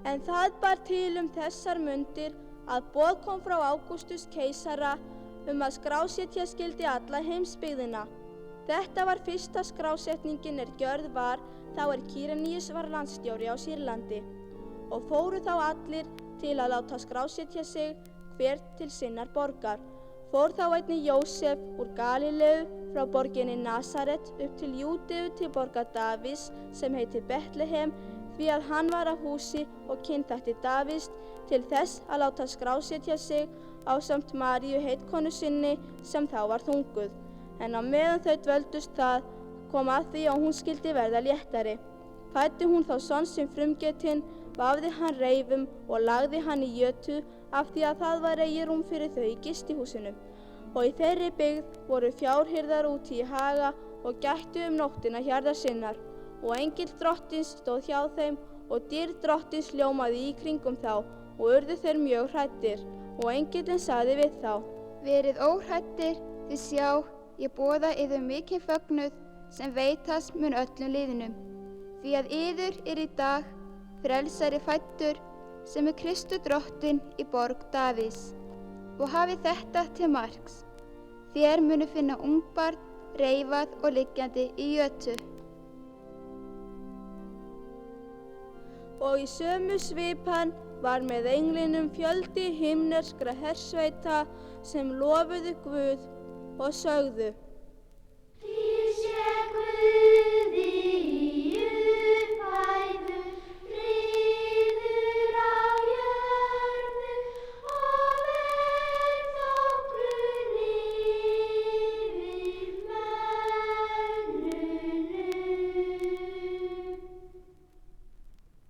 En það bar til þessar mundir að boð kom frá Ágústus keisara að skrásetja skyldi alla heimsbyggðina. Þetta var fyrsta skrásetningin gjörð var þá Kýreníus var landstjóri á Sýrlandi. Og fóru þá allir til að láta skrásetja sig hver til sinnar borgar. Fór þá einnig Jósef úr Galileu frá borginni Nasaret upp til Júdeu til borgar Davíðs sem heitir Betlehem, því að hann var af húsi og kynþætti Davíðs til þess að láta skrásetja sig ásamt Maríu heitkonu sinni sem þá var þunguð. En á meðan þau dvöldust það kom að því að hún skyldi verða léttari. Fæddi hún þá son sinn frumgetinn, vafði hann reifum og lagði hann í jötu af því að það var eigi rúm fyrir þau í gistihúsinu. Og í þeirri byggð voru fjárhirðar úti í haga og gættu nóttina hjarðar sinnar. Og engill drottins stóð hjá þeim og dýrð drottins hljómaði í kringum þá og urðu þeir mjög hræddir. Og engillinn sagði við þá: Verið óhræddir, þið sjá, ég boða yður mikinn fögnuð sem veitast mun öllum liðinum. Því að yður í dag frelsari fæddur sem Kristur drottinn í borg Davíðs. Og hafið þetta til marks: þér munu finna ungbarn reifað og liggjandi í jötu. Og í sömu svipan var með englinum fjöldi himneskra hersveita sem lofuðu Guð og sögðu: